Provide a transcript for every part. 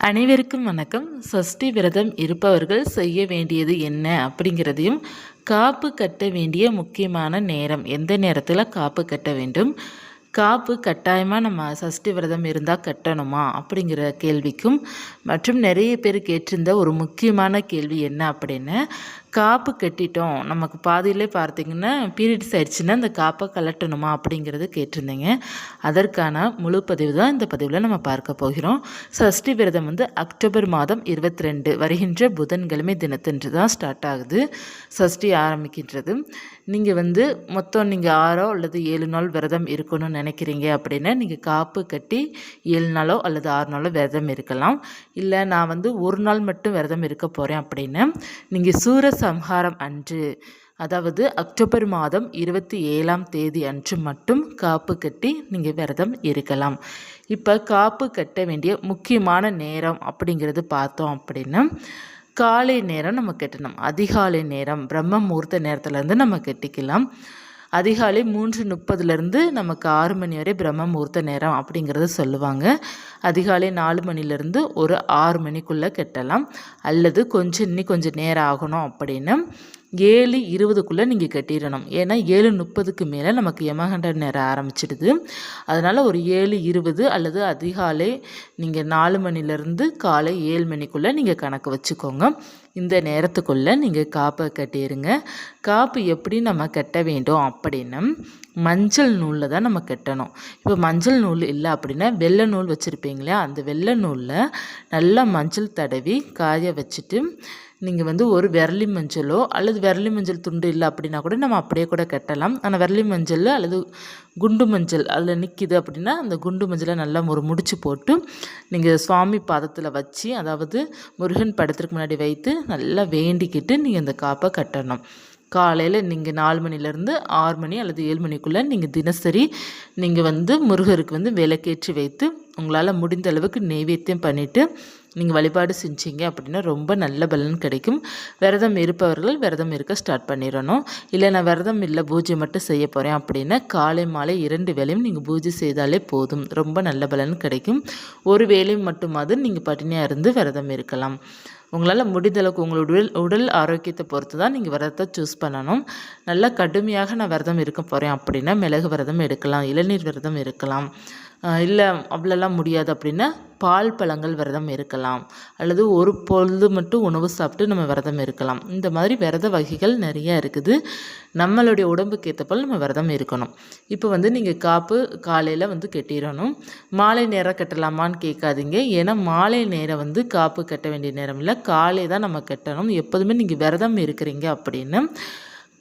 அனைவருக்கும் வணக்கம். சஷ்டி விரதம் இருப்பவர்கள் செய்ய வேண்டியது என்ன அப்படிங்கிறதையும், காப்பு கட்ட வேண்டிய முக்கியமான நேரம், எந்த நேரத்தில் காப்பு கட்ட வேண்டும், காப்பு கட்டாயமாக நம்ம சஷ்டி விரதம் இருந்தால் கட்டணுமா அப்படிங்கிற கேள்விக்கும், மற்றும் நிறைய பேர் கேட்டிருந்த ஒரு முக்கியமான கேள்வி என்ன அப்படின்னு, காப்பு கட்டிட்டோம் நமக்கு பாதியிலே பார்த்திங்கன்னா பீரியட்ஸ் ஆயிடுச்சுன்னா அந்த காப்பை கலட்டணுமா அப்படிங்கிறது கேட்டிருந்தீங்க. அதற்கான முழு பதிவு தான் இந்த பதிவில் நம்ம பார்க்க போகிறோம். சஷ்டி விரதம் அக்டோபர் மாதம் 22 வருகின்ற புதன்கிழமை தினத்தன்று தான் ஸ்டார்ட் ஆகுது. சஷ்டி ஆரம்பிக்கின்றது. நீங்கள் மொத்தம் நீங்கள் 6 அல்லது 7 நாள் விரதம் இருக்கணும்னு நினைக்கிறீங்க அப்படின்னா நீங்கள் காப்பு கட்டி 7 நாளோ அல்லது 6 நாளோ விரதம் இருக்கலாம். இல்லை நான் ஒரு நாள் மட்டும் விரதம் இருக்க போகிறேன் அப்படின்னா நீங்கள் சூரசம்ஹாரம் அன்று, அதாவது அக்டோபர் மாதம் 27ஆம் தேதி அன்று மட்டும் காப்பு கட்டி நீங்கள் விரதம் இருக்கலாம். இப்போ காப்பு கட்ட வேண்டிய முக்கியமான நேரம் அப்படிங்கிறது பார்த்தோம் அப்படின்னா காலை நேரம் நம்ம கட்டணும். அதிகாலை நேரம் பிரம்ம முகூர்த்த நேரத்துலேருந்து நம்ம கட்டிக்கலாம். அதிகாலை 3:30 நமக்கு 6 மணி வரை பிரம்ம முகூர்த்த நேரம் அப்படிங்கிறத சொல்லுவாங்க. அதிகாலை 4 மணிலேருந்து ஒரு 6 மணிக்குள்ளே கட்டலாம். அல்லது இன்னும் கொஞ்சம் நேரம் ஆகணும் அப்படின்னா 7:20க்குள்ளே நீங்கள் கட்டிடணும். ஏன்னா 7:30க்கு மேலே நமக்கு யமகண்ட நேரம் ஆரம்பிச்சிடுது. அதனால் ஒரு 7:20 அல்லது அதிகாலை நீங்கள் 4 மணிலேருந்து காலை 7 மணிக்குள்ளே நீங்கள் கணக்கு வச்சுக்கோங்க. இந்த நேரத்துக்குள்ளே நீங்கள் காப்பை கட்டிடுங்க. காப்பு எப்படி நம்ம கட்ட வேண்டும் அப்படின்னா மஞ்சள் நூலில் தான் நம்ம கட்டணும். இப்போ மஞ்சள் நூல் இல்லை அப்படின்னா வெள்ளை நூல் வச்சுருப்பீங்களே, அந்த வெள்ளை நூலில் நல்லா மஞ்சள் தடவி காய வச்சுட்டு நீங்கள் ஒரு விரலி மஞ்சளோ அல்லது விரலி மஞ்சள் துண்டு இல்லை அப்படின்னா கூட நம்ம அப்படியே கூட கட்டலாம். ஆனால் விரலி மஞ்சள் அல்லது குண்டு மஞ்சள் அதில் நிற்கிது அப்படின்னா அந்த குண்டு மஞ்சளை நல்லா ஒரு முடிச்சு போட்டு நீங்கள் சுவாமி பாதத்தில் வச்சு, அதாவது முருகன் படத்திற்கு முன்னாடி வைத்து நல்லா வேண்டிக்கிட்டு நீங்கள் அந்த காப்பை கட்டணும். காலையில் நீங்கள் 4 மணிலேருந்து 6 மணி அல்லது 7 மணிக்குள்ளே நீங்கள் தினசரி நீங்கள் முருகருக்கு விளக்கேற்றி வைத்து உங்களால் முடிந்த அளவுக்கு நெய்வேத்தியம் பண்ணிவிட்டு நீங்கள் வழிபாடு செஞ்சீங்க அப்படின்னா ரொம்ப நல்ல பலன் கிடைக்கும். விரதம் இருப்பவர்கள் விரதம் இருக்க ஸ்டார்ட் பண்ணிடணும். இல்லை நான் விரதம் இல்லை பூஜை மட்டும் செய்ய போகிறேன் அப்படின்னா காலை மாலை 2 வேளையும் நீங்கள் பூஜை செய்தாலே போதும், ரொம்ப நல்ல பலன் கிடைக்கும். ஒரு வேளையும் மட்டுமாவது நீங்கள் பட்டினியாக இருந்து விரதம் இருக்கலாம். உங்களால் முடிந்தளவுக்கு உங்களோட உடல் ஆரோக்கியத்தை பொறுத்து தான் நீங்கள் விரதத்தை சூஸ் பண்ணணும். நல்லா கடுமையாக நான் விரதம் இருக்க போகிறேன் அப்படின்னா மிளகு விரதம் எடுக்கலாம், இளநீர் விரதம் இருக்கலாம். இல்லை அவ்வளோலாம் முடியாது அப்படின்னா பால் பழங்கள் விரதம் இருக்கலாம். அல்லது ஒரு பொழுது மட்டும் உணவு சாப்பிட்டு நம்ம விரதம் இருக்கலாம். இந்த மாதிரி விரத வகைகள் நிறையா இருக்குது. நம்மளுடைய உடம்புக்கு ஏற்றப்போல் நம்ம விரதம் இருக்கணும். இப்போ நீங்கள் காப்பு காலையில் கட்டிடணும். மாலை நேரம் கட்டலாமான்னு கேட்காதீங்க. ஏன்னா மாலை நேரம் காப்பு கட்ட வேண்டிய நேரம் இல்லை, காலை தான் நம்ம கட்டணும். எப்போதுமே நீங்கள் விரதம் இருக்கிறீங்க அப்படின்னு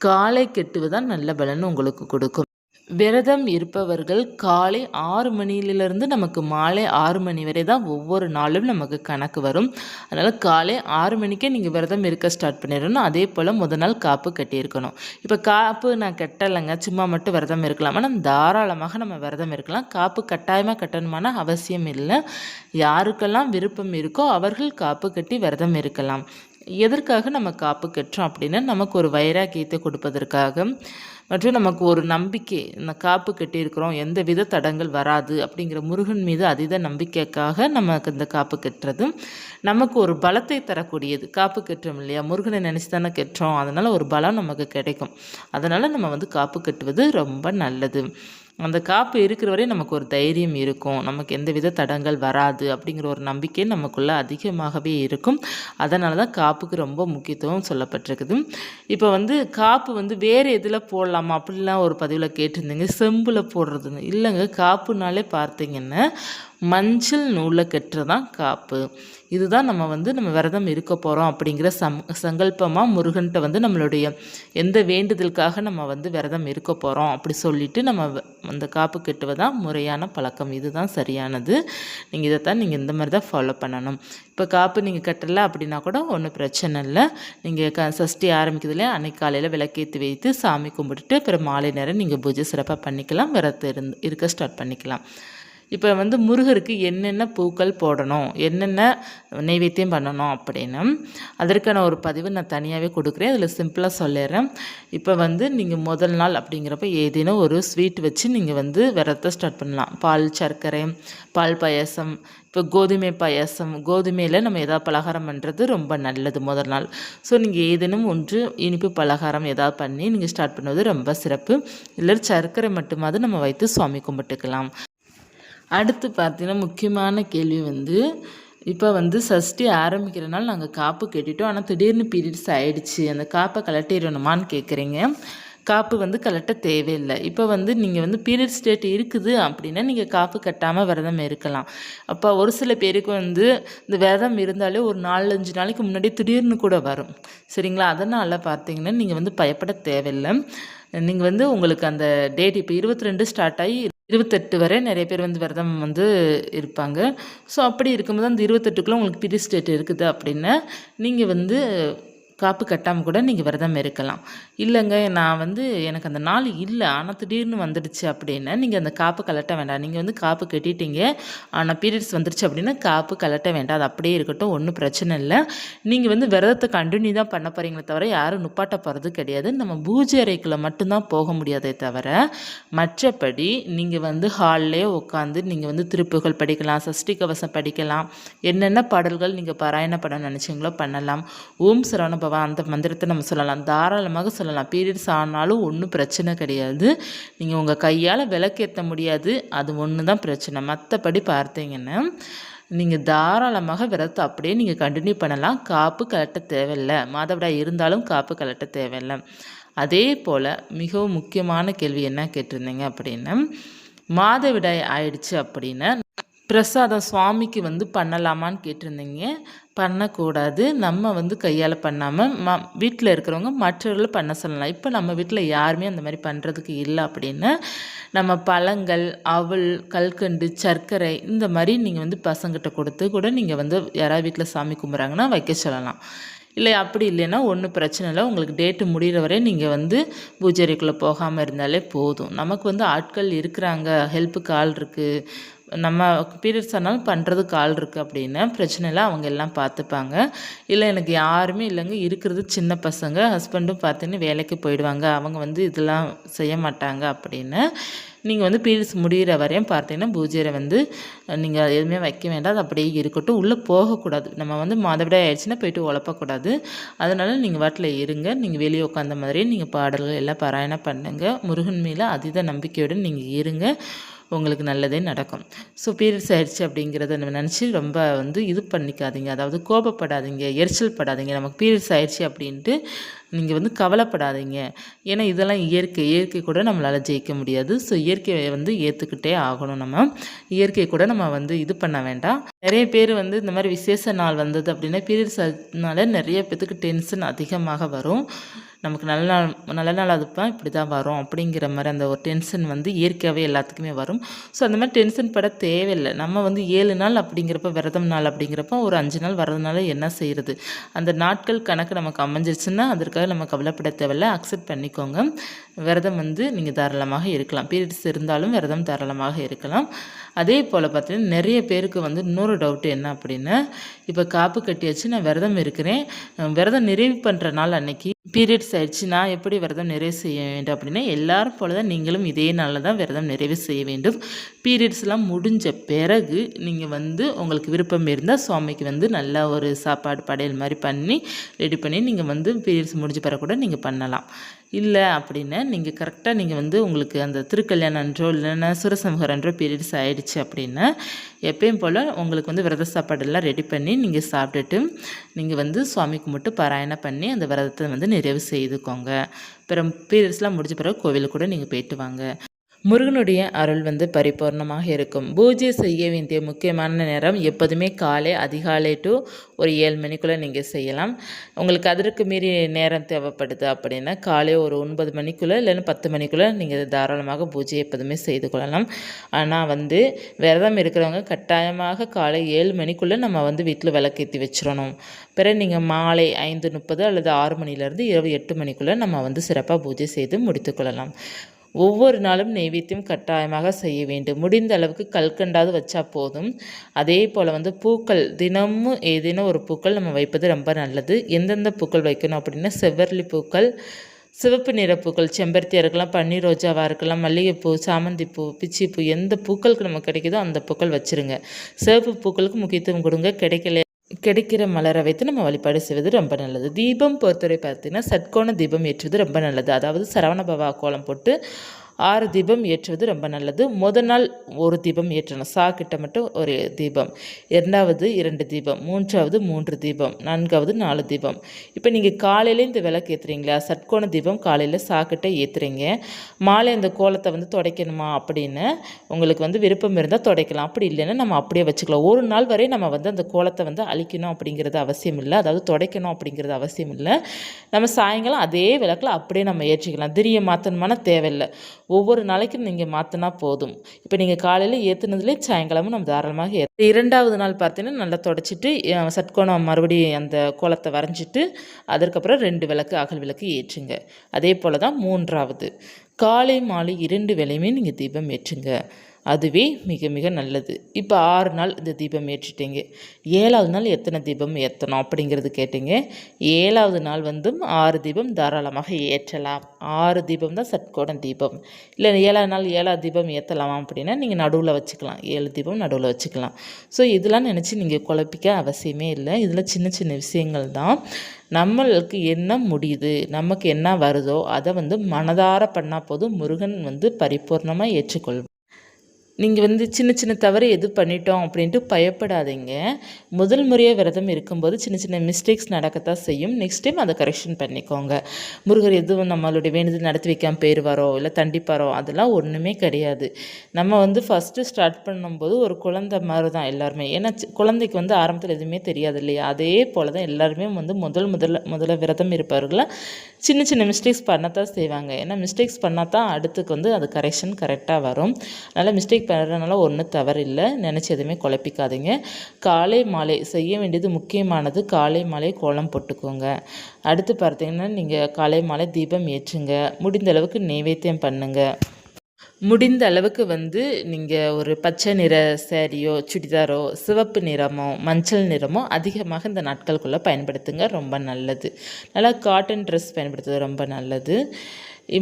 காலை கட்டுவதுதான் நல்ல பலன் உங்களுக்கு கொடுக்கும். விரதம் இருப்பவர்கள் காலை 6 மணியிலிருந்து நமக்கு மாலை 6 மணி வரை தான் ஒவ்வொரு நாளும் நமக்கு கணக்கு வரும். அதனால் காலை 6 மணிக்கே நீங்கள் விரதம் இருக்க ஸ்டார்ட் பண்ணிடணும். அதே போல் முதல் நாள் காப்பு கட்டியிருக்கணும். இப்போ காப்பு நான் கட்டலைங்க, சும்மா மட்டும் விரதம் இருக்கலாம். ஆனால் தாராளமாக நம்ம விரதம் இருக்கலாம். காப்பு கட்டாயமாக கட்டணுமான அவசியம் இல்லை. யாருக்கெல்லாம் விருப்பம் இருக்கோ அவர்கள் காப்பு கட்டி விரதம் இருக்கலாம். எதற்காக நம்ம காப்பு கட்டுறோம் அப்படின்னா நமக்கு ஒரு வைராக்கியத்தை கொடுப்பதற்காக, மற்றும் நமக்கு ஒரு நம்பிக்கை, இந்த காப்பு கட்டியிருக்கிறோம் எந்த வித தடங்கள் வராது அப்படிங்கிற முருகன் மீது அதீத நம்பிக்கைக்காக நமக்கு இந்த காப்பு கட்டுறது நமக்கு ஒரு பலத்தை தரக்கூடியது. காப்பு கட்டுறோம் இல்லையா, முருகனை நினச்சி தானே கட்டுறோம், அதனால் ஒரு பலம் நமக்கு கிடைக்கும். அதனால் நம்ம காப்பு கட்டுவது ரொம்ப நல்லது. அந்த காப்பு இருக்கிற வரை நமக்கு ஒரு தைரியம் இருக்கும், நமக்கு எந்த வித தடங்கள் வராது அப்படிங்கிற ஒரு நம்பிக்கை நமக்குள்ளே அதிகமாகவே இருக்கும். அதனால தான் காப்புக்கு ரொம்ப முக்கியத்துவம் சொல்லப்பட்டிருக்குது. இப்போ காப்பு வேறு எதில் போடலாமா அப்படிலாம் ஒரு பதிவில் கேட்டிருந்தீங்க. செம்பில் போடுறதுன்னு இல்லைங்க. காப்புனாலே பார்த்தீங்கன்னா மஞ்சள் நூலில் கட்டுறது தான் காப்பு. இதுதான் நம்ம விரதம் இருக்க போகிறோம் அப்படிங்கிற சங்கல்பமாக முருகன்கிட்ட நம்மளுடைய எந்த வேண்டுதலுக்காக நம்ம விரதம் இருக்க போகிறோம் அப்படி சொல்லிவிட்டு நம்ம அந்த காப்பு கட்டுவதான் முறையான பழக்கம். இதுதான் சரியானது. நீங்கள் இதைத்தான் நீங்கள் இந்த மாதிரி தான் ஃபாலோ பண்ணணும். இப்போ காப்பு நீங்கள் கட்டலை அப்படின்னா கூட ஒன்றும் பிரச்சனை இல்லை. நீங்கள் சஷ்டி ஆரம்பிக்கிறதுல அன்னைக்கு காலையில் விளக்கேற்றி வைத்து சாமி கும்பிட்டுட்டு அப்புறம் மாலை நேரம் நீங்கள் பூஜை சிறப்பாக பண்ணிக்கலாம். விரதத்தை இருக்க ஸ்டார்ட் பண்ணிக்கலாம். இப்போ வந்து முருகருக்கு என்னென்ன பூக்கள் போடணும், என்னென்ன நைவேத்தியம் பண்ணணும் அப்படின்னு அதற்கான ஒரு பதிவு நான் தனியாகவே கொடுக்குறேன். அதில் சிம்பிளாக சொல்லிடுறேன். இப்போ வந்து நீங்கள் முதல் நாள் அப்படிங்கிறப்ப ஏதேனும் ஒரு ஸ்வீட் வச்சு நீங்கள் வந்து விரதத்தை ஸ்டார்ட் பண்ணலாம். பால், சர்க்கரை, பால் பாயாசம், இப்போ கோதுமை பாயாசம், கோதுமையில் நம்ம எதாவது பலகாரம் பண்ணுறது ரொம்ப நல்லது முதல் நாள். ஸோ நீங்கள் ஏதேனும் ஒன்று இனிப்பு பலகாரம் ஏதாவது பண்ணி நீங்கள் ஸ்டார்ட் பண்ணுவது ரொம்ப சிறப்பு. இல்லை சர்க்கரை மட்டுமாவது நம்ம வைத்து சுவாமி கும்பிட்டுக்கலாம். அடுத்து பார்த்தீங்கன்னா முக்கியமான கேள்வி வந்து இப்போ வந்து சஷ்டி ஆரம்பிக்கிறனால நாங்கள் காப்பு கட்டிட்டோம், ஆனால் திடீர்னு பீரியட்ஸ் ஆகிடுச்சு, அந்த காப்பை கலட்டிடணுமான்னு கேட்குறீங்க. காப்பு வந்து கலட்ட தேவையில்லை. இப்போ வந்து நீங்கள் வந்து பீரியட்ஸ் டேட் இருக்குது அப்படின்னா நீங்கள் காப்பு கட்டாமல் விரதம் இருக்கலாம். அப்போ ஒரு சில பேருக்கு வந்து இந்த விரதம் இருந்தாலே ஒரு 4-5 நாளைக்கு முன்னாடி திடீர்னு கூட வரும். சரிங்களா? அதனால் பார்த்தீங்கன்னா நீங்கள் வந்து பயப்பட தேவையில்லை. நீங்கள் வந்து உங்களுக்கு அந்த டேட் இப்போ 22 ஸ்டார்ட் ஆகி 28 வரை நிறைய பேர் வந்து விரதம் வந்து இருப்பாங்க. ஸோ அப்படி இருக்கும்போது அந்த 28க்குள்ளே உங்களுக்கு பீரியட்ஸ் டேட் இருக்குது அப்படின்னா நீங்கள் வந்து காப்பு கட்டாமல் கூட நீங்கள் விரதம் இருக்கலாம். இல்லைங்க நான் வந்து எனக்கு அந்த நாள் இல்லை, ஆனால் திடீர்னு வந்துடுச்சு அப்படின்னா நீங்கள் அந்த காப்பு கலட்ட வேண்டாம். நீங்கள் வந்து காப்பு கட்டிட்டீங்க, ஆனால் பீரியட்ஸ் வந்துடுச்சு அப்படின்னா காப்பு கலட்ட வேண்டாம், அது அப்படியே இருக்கட்டும், ஒன்றும் பிரச்சனை இல்லை. நீங்கள் வந்து விரதத்தை கண்டினியூ தான் பண்ண போகிறீங்களே தவிர யாரும் நுப்பாட்ட போகிறது கிடையாது. நம்ம பூஜை அறைக்குள்ளே மட்டும்தான் போக முடியாதே தவிர மற்றபடி நீங்கள் வந்து ஹால்லே உட்காந்து நீங்கள் வந்து திருப்புகள் படிக்கலாம், சஷ்டி கவசம் படிக்கலாம், என்னென்ன பாடல்கள் நீங்கள் பாராயணம் பண்ண நினச்சிங்களோ பண்ணலாம். ஓம் சரவண பவா அந்த மந்திரத்தை நம்ம சொல்லலாம், தாராளமாக சொல்லலாம். பீரியட்ஸ் ஆனாலும் ஒன்றும் பிரச்சனை கிடையாது. நீங்கள் உங்கள் கையால் விளக்கேற்ற முடியாது, அது ஒன்று தான் பிரச்சனை. மற்றபடி பார்த்தீங்கன்னா நீங்கள் தாராளமாக விரதத்தை அப்படியே நீங்கள் கண்டினியூ பண்ணலாம். காப்பு கலட்ட தேவையில்லை. மாதவிடாய் இருந்தாலும் காப்பு கலட்ட தேவையில்லை. அதே போல் மிகவும் முக்கியமான கேள்வி என்ன கேட்டிருந்தீங்க அப்படின்னா, மாதவிடாய் ஆயிடுச்சு அப்படின்னா பிரசாதம் சுவாமிக்கு வந்து பண்ணலாமான்னு கேட்டிருந்தீங்க. பண்ணக்கூடாது. நம்ம வந்து கையால் பண்ணாமல் வீட்டில் இருக்கிறவங்க மற்றவர்கள் பண்ண சொல்லலாம். இப்போ நம்ம வீட்டில் யாருமே அந்த மாதிரி பண்ணுறதுக்கு இல்லை அப்படின்னா நம்ம பழங்கள், அவல், கல்கண்டு, சர்க்கரை இந்த மாதிரி நீங்கள் வந்து பசங்கிட்ட கொடுத்து கூட நீங்கள் வந்து யாராவது வீட்டில் சாமி கும்பிட்றாங்கன்னா வைக்க சொல்லலாம். இல்லை அப்படி இல்லைன்னா ஒன்றும் பிரச்சனை இல்லை. உங்களுக்கு டேட்டு முடிகிற வரை நீங்கள் வந்து பூஜைக்குள்ளே போகாமல் இருந்தாலே போதும். நமக்கு வந்து ஆட்கள் இருக்கிறாங்க, ஹெல்ப்புக்கு ஆள் இருக்குது, நம்ம பீரியட்ஸ் ஆனாலும் பண்ணுறதுக்கு ஆள் இருக்குது அப்படின்னா பிரச்சனை இல்லை, அவங்க எல்லாம் பார்த்துப்பாங்க. இல்லை எனக்கு யாருமே இல்லைங்க, இருக்கிறது சின்ன பசங்க, ஹஸ்பண்டும் பார்த்தீங்கன்னா வேலைக்கு போயிடுவாங்க, அவங்க வந்து இதெல்லாம் செய்ய மாட்டாங்க அப்படின்னு நீங்கள் வந்து பீரியட்ஸ் முடிகிற வரையும் பார்த்தீங்கன்னா பூஜையை வந்து நீங்கள் எதுவுமே வைக்க வேண்டாம், அது அப்படியே இருக்கட்டும். உள்ளே போகக்கூடாது. நம்ம வந்து மாதவிடாய் ஆயிடுச்சுன்னா போய்ட்டு உழப்பக்கூடாது. அதனால் நீங்கள் வாட்டில் இருங்க. நீங்கள் வெளியே உட்காந்த மாதிரியே நீங்கள் பாடல்கள் எல்லாம் பாராயணம் பண்ணுங்கள். முருகன் மேலே அதீத நம்பிக்கையுடன் நீங்கள் இருங்க, உங்களுக்கு நல்லதே நடக்கும். ஸோ பீரியட்ஸ் ஆயிடுச்சு அப்படிங்கிறத நினச்சி ரொம்ப வந்து இது பண்ணிக்காதீங்க, அதாவது கோபப்படாதீங்க, எரிச்சல் படாதீங்க. நமக்கு பீரியட்ஸ் ஆயிடுச்சு அப்படின்ட்டு நீங்கள் வந்து கவலைப்படாதீங்க. ஏன்னா இதெல்லாம் இயற்கை கூட நம்மளால் ஜெயிக்க முடியாது. ஸோ இயற்கையை வந்து ஏற்றுக்கிட்டே ஆகணும். நம்ம இயற்கையை கூட நம்ம வந்து இது பண்ண வேண்டாம். நிறைய பேர் வந்து இந்த மாதிரி விசேஷ நாள் வந்தது அப்படின்னா பீரியட்ஸ்னால நிறைய பேத்துக்கு டென்ஷன் அதிகமாக வரும். நமக்கு நல்ல நாள் அதுப்பா இப்படி தான் வரும் அப்படிங்கிற மாதிரி அந்த ஒரு டென்ஷன் வந்து இயற்கையாகவே எல்லாத்துக்குமே வரும். ஸோ அந்த மாதிரி டென்ஷன் பட தேவையில்லை. நம்ம வந்து 7 நாள் அப்படிங்கிறப்ப விரதம் நாள் அப்படிங்கிறப்ப ஒரு 5 நாள் வரதுனால என்ன செய்கிறது, அந்த நாட்கள் கணக்கு நமக்கு அமைஞ்சிருச்சுன்னா அதற்காக நம்ம கவலைப்பட தேவையில்லை. அக்செப்ட் பண்ணிக்கோங்க. விரதம் வந்து நீங்கள் தாராளமாக இருக்கலாம். பீரியட்ஸ் இருந்தாலும் விரதம் தாராளமாக இருக்கலாம். அதே போல் பார்த்தீங்கன்னா நிறைய பேருக்கு வந்து இன்னொரு டவுட்டு என்ன அப்படின்னா, இப்போ காப்பு கட்டியாச்சு, நான் விரதம் இருக்கிறேன், விரதம் நிறைவு பண்ணுற நாள் அன்னைக்கு பீரியட்ஸ் ஆயிடுச்சு, நான் எப்படி விரதம் நிறைவு செய்ய வேண்டும் அப்படின்னா எல்லாரும் போல தான் நீங்களும் இதே நாளில் தான் விரதம் நிறைவு செய்ய வேண்டும். பீரியட்ஸ்லாம் முடிஞ்ச பிறகு நீங்கள் வந்து உங்களுக்கு விருப்பம் இருந்தால் சுவாமிக்கு வந்து நல்லா ஒரு சாப்பாடு படையல் மாதிரி பண்ணி ரெடி பண்ணி நீங்கள் வந்து பீரியட்ஸ் முடிஞ்ச பிறகு கூட நீங்கள் பண்ணலாம். இல்லை அப்படின்னா நீங்கள் கரெக்டாக நீங்கள் வந்து உங்களுக்கு அந்த திருக்கல்யாணம் அன்றோ இல்லைன்னா சுரசம்ஹாரம் அன்றோ பீரியட்ஸ் ஆகிடுச்சு அப்படின்னா எப்பயும் போல் உங்களுக்கு வந்து விரத சாப்பாடெல்லாம் ரெடி பண்ணி நீங்கள் சாப்பிட்டுட்டு நீங்கள் வந்து சுவாமி கும்பிட்டு பாராயணம் பண்ணி அந்த விரதத்தை வந்து நிறைவு செய்துக்கோங்க. அப்புறம் பீரியட்ஸ்லாம் முடிஞ்ச பிறகு கோவிலுக்கு கூட நீங்கள் போயிட்டு வாங்க. முருகனுடைய அருள் வந்து பரிபூர்ணமாக இருக்கும். பூஜை செய்ய வேண்டிய முக்கியமான நேரம் எப்போதுமே காலை அதிகாலை டு ஒரு 7 மணிக்குள்ளே நீங்கள் செய்யலாம். உங்களுக்கு அதற்கு மீறி நேரம் தேவைப்படுது அப்படின்னா காலை ஒரு 9 மணிக்குள்ளே இல்லைன்னா 10 மணிக்குள்ளே நீங்கள் தாராளமாக பூஜை எப்போதுமே செய்து கொள்ளலாம். ஆனால் வந்து விரதம் இருக்கிறவங்க கட்டாயமாக காலை 7 மணிக்குள்ளே நம்ம வந்து வீட்டில் விளக்கேற்றி வச்சிடணும். பிறகு நீங்கள் மாலை 5:30 அல்லது 6 மணிலேருந்து இரவு 8 மணிக்குள்ளே நம்ம வந்து சிறப்பாக பூஜை செய்து முடித்துக்கொள்ளலாம். ஒவ்வொரு நாளும் நெய்வேத்தியம் கட்டாயமாக செய்ய வேண்டும். முடிந்த அளவுக்கு கல்கண்டாவது வச்சா போதும். அதே போல் வந்து பூக்கள் தினமும் ஏதேனும் ஒரு பூக்கள் நம்ம வைப்பது ரொம்ப நல்லது. எந்தெந்த பூக்கள் வைக்கணும் அப்படின்னா செவ்வரளி பூக்கள், சிவப்பு நிற பூக்கள், செம்பருத்தியாக இருக்கலாம், பன்னீர் ரோஜாவாக இருக்கலாம், மல்லிகைப்பூ, சாமந்திப்பூ, பிச்சிப்பூ, எந்த பூக்களுக்கு நமக்கு கிடைக்குதோ அந்த பூக்கள் வச்சுருங்க. சிவப்பு பூக்களுக்கு முக்கியத்துவம் கொடுங்க. கிடைக்கிற மலரை வைத்து நம்ம வழிபாடு செய்வது ரொம்ப நல்லது. தீபம் பொறுத்தவரை பார்த்திங்கன்னா சட்கோண தீபம் ஏற்றுவது ரொம்ப நல்லது. அதாவது சரவணபவா கோலம் போட்டு 6 தீபம் ஏற்றுவது ரொம்ப நல்லது. முதல் நாள் ஒரு தீபம் ஏற்றணும், சாக்கிட்ட மட்டும் ஒரு தீபம், 2வது 2 தீபம், 3வது 3 தீபம், 4வது 4 தீபம். இப்போ நீங்கள் காலையில் இந்த விளக்கு ஏற்றுறீங்களா, சட்கோண தீபம் காலையில் சாக்கிட்ட ஏற்றுறீங்க. மாலை அந்த கோலத்தை வந்து துடைக்கணுமா அப்படின்னு உங்களுக்கு வந்து விருப்பம் இருந்தால் துடைக்கலாம். அப்படி இல்லைன்னா நம்ம அப்படியே வச்சுக்கலாம். ஒரு நாள் வரை நம்ம வந்து அந்த கோலத்தை வந்து அழிக்கணும் அப்படிங்கிறது அவசியம் இல்லை, அதாவது துடைக்கணும் அப்படிங்கிறது அவசியம் இல்லை. நம்ம சாயங்காலம் அதே விளக்கில் அப்படியே நம்ம ஏற்றிக்கலாம். திரிய மாற்றணுமான தேவையில்லை. ஒவ்வொரு நாளைக்கும் நீங்கள் மாற்றினா போதும். இப்போ நீங்கள் காலையில் ஏற்றுனதுலேயே சாயங்காலமும் நம்ம தாராளமாக 2வது நாள் பார்த்தீங்கன்னா நல்லா தொடச்சிட்டு சட்கோணம் மறுபடியும் அந்த கோலத்தை வரைஞ்சிட்டு அதற்கப்புறம் 2 விளக்கு அகல் விளக்கு ஏற்றுங்க. அதே போல் தான் 3வது காலை மாலை 2 வேளையுமே நீங்கள் தீபம் ஏற்றுங்க. அதுவே மிக மிக நல்லது. இப்போ 6 நாள் இந்த தீபம் ஏற்றிட்டீங்க. 7வது நாள் எத்தனை தீபம் ஏற்றணும் அப்படிங்கிறது கேட்டிங்க. 7வது நாள் வந்து 6 தீபம் தாராளமாக ஏற்றலாம். 6 தீபம் தான் சட்கோண தீபம். இல்லை 7வது நாள் 7வது தீபம் ஏற்றலாமா அப்படின்னா நீங்கள் நடுவில் வச்சுக்கலாம். 7 தீபம் நடுவில் வச்சுக்கலாம். ஸோ இதெல்லாம் நினச்சி நீங்கள் குழப்பிக்க அவசியமே இல்லை. இதில் சின்ன சின்ன விஷயங்கள் தான். நம்மளுக்கு என்ன முடியுது, நமக்கு என்ன வருதோ அதை வந்து மனதார பண்ணால் போதும். முருகன் வந்து பரிபூர்ணமாக ஏற்றுக்கொள்வார். நீங்கள் வந்து சின்ன சின்ன தவறு எது பண்ணிட்டோம் அப்படின்ட்டு பயப்படாதீங்க. முதல் முறையாக விரதம் இருக்கும்போது சின்ன சின்ன மிஸ்டேக்ஸ் நடக்கத்தான் செய்யும். நெக்ஸ்ட் டைம் அதை கரெக்ஷன் பண்ணிக்கோங்க. முருகர் எதுவும் நம்மளுடைய வேண்டுதல் நடத்தி வைக்காமல் போயிடுவாரோ இல்லை தண்டிப்பாரோ அதெல்லாம் ஒன்றுமே கிடையாது. நம்ம வந்து ஃபஸ்ட்டு ஸ்டார்ட் பண்ணும்போது ஒரு குழந்தை மாதிரி தான் எல்லாருமே. ஏன்னா குழந்தைக்கு வந்து ஆரம்பத்தில் எதுவுமே தெரியாது இல்லையா. அதே போல் தான் எல்லாருமே வந்து முதல்ல விரதம் இருப்பவர்களாக சின்ன சின்ன மிஸ்டேக்ஸ் பண்ணத்தான் செய்வாங்க. ஏன்னா மிஸ்டேக்ஸ் பண்ணால் தான் அடுத்துக்கு வந்து அது கரெக்ஷன் கரெக்டாக வரும். அதனால் மிஸ்டேக் பண்ணுறதுனால ஒன்றும் தவறு இல்லை. நினச்சி எதுவுமே குழப்பிக்காதீங்க. காலை மாலை செய்ய வேண்டியது முக்கியமானது. காலை மாலை கோலம் போட்டுக்கோங்க. அடுத்து பார்த்தீங்கன்னா நீங்கள் காலை மாலை தீபம் ஏற்றுங்க. முடிந்த அளவுக்கு நைவேத்தியம் பண்ணுங்கள். முடிந்த அளவுக்கு வந்து நீங்கள் ஒரு பச்சை நிற சேரீயோ சுடிதாரோ சிவப்பு நிறமோ மஞ்சள் நிறமோ அதிகமாக இந்த நாட்களுக்குள்ளே பயன்படுத்துங்க. ரொம்ப நல்லது. நல்லா காட்டன் ட்ரெஸ் பயன்படுத்துறது ரொம்ப நல்லது.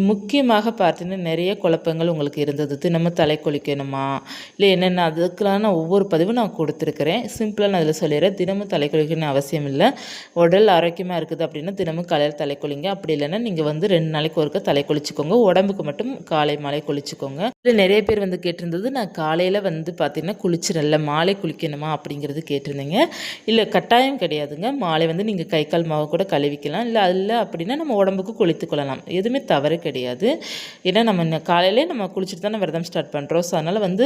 முக்கியமாக பார்த்தீங்கன்னா நிறைய குழப்பங்கள் உங்களுக்கு இருந்தது. தினமும் தலை குளிக்கணுமா இல்லை என்னென்ன, அதுக்கெல்லாம் ஒவ்வொரு பதிவும் நான் கொடுத்துருக்குறேன். சிம்பிளாக நான் அதில் சொல்லிடுறேன். தினமும் தலை குளிக்கணும்னு அவசியம் இல்லை. உடல் ஆரோக்கியமாக இருக்குது அப்படின்னா தினமும் காலையில் தலை குளிங்க. அப்படி இல்லைன்னா நீங்கள் வந்து 2 நாளைக்கு ஒருக்க தலை குளிச்சுக்கோங்க. உடம்புக்கு மட்டும் காலை மாலை குளிச்சுக்கோங்க. இல்லை நிறைய பேர் வந்து கேட்டிருந்தது, நான் காலையில் வந்து பார்த்தீங்கன்னா குளிச்சிடல மாலை குளிக்கணுமா அப்படிங்கிறது கேட்டிருந்தீங்க. இல்லை கட்டாயம் கிடையாதுங்க. மாலை வந்து நீங்கள் கை கால் மாவு கூட கழுவிக்கலாம். இல்லை அப்படின்னா நம்ம உடம்புக்கு குளித்து கொள்ளலாம். எதுவுமே தவறு கிடையாது. ஏன்னா நம்ம காலையிலே நம்ம குளிச்சுட்டு தானே விரதம் ஸ்டார்ட் பண்ணுறோம். ஸோ அதனால் வந்து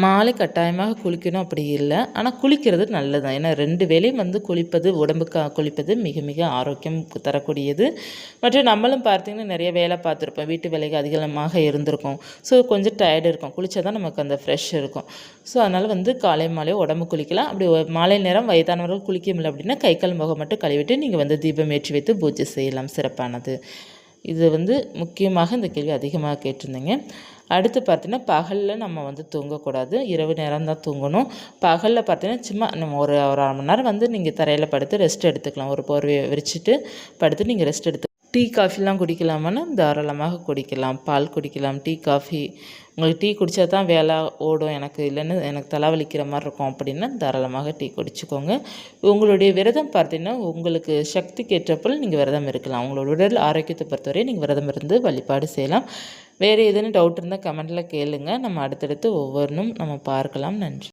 மாலை கட்டாயமாக குளிக்கணும் அப்படி இல்லை. ஆனால் குளிக்கிறது நல்லது தான். ஏன்னா 2 வேளையும் வந்து குளிப்பது உடம்புக்கு குளிப்பது மிக மிக ஆரோக்கியம் தரக்கூடியது. மற்றும் நம்மளும் பார்த்திங்கன்னா நிறைய வேலை பார்த்துருப்போம். வீட்டு வேலைக்கு அதிகமாக இருந்திருக்கும். ஸோ கொஞ்சம் டயர்டு இருக்கும். குளித்தா தான் நமக்கு அந்த ஃப்ரெஷ் இருக்கும். ஸோ அதனால் வந்து காலை மாலை உடம்பு குளிக்கலாம். அப்படி மாலை நேரம் வயதானவர்கள் குளிக்க முடியல அப்படின்னா கை கால் முகம் மட்டும் கழுவிட்டு நீங்கள் வந்து தீபம் ஏற்றி வைத்து பூஜை செய்யலாம். சிறப்பானது. இது வந்து முக்கியமாக இந்த கேள்வி அதிகமாக கேட்டிருந்தீங்க. அடுத்து பார்த்தீங்கன்னா பகலில் நம்ம வந்து தூங்கக்கூடாது. இரவு நேரம் தான் தூங்கணும். பகலில் பார்த்தீங்கன்னா சும்மா நம்ம ஒரு 1/2 மணி நேரம் வந்து நீங்கள் தரையில் படுத்து ரெஸ்ட் எடுத்துக்கலாம். ஒரு போர்வையை விரிச்சிட்டு படுத்து நீங்கள் ரெஸ்ட் எடுத்து டீ காஃபிலாம் குடிக்கலாமான்னு தாராளமாக குடிக்கலாம். பால் குடிக்கலாம். டீ காஃபி உங்களுக்கு டீ குடித்தா தான் வேலை ஓடும், எனக்கு இல்லைன்னு எனக்கு தலைவலிக்கிற மாதிரி இருக்கும் அப்படின்னா தாராளமாக டீ குடிச்சிக்கோங்க. உங்களுடைய விரதம் பார்த்தீங்கன்னா உங்களுக்கு சக்திக்கு ஏற்றப்போல் நீங்கள் விரதம் இருக்கலாம். உங்களோட உடல் ஆரோக்கியத்தை பொறுத்தவரை நீங்கள் விரதம் இருந்து வழிபாடு செய்யலாம். வேறு எதுன்னு டவுட் இருந்தால் கமெண்ட்டில் கேளுங்க. நம்ம அடுத்தடுத்து ஒவ்வொன்றும் நம்ம பார்க்கலாம். நன்றி.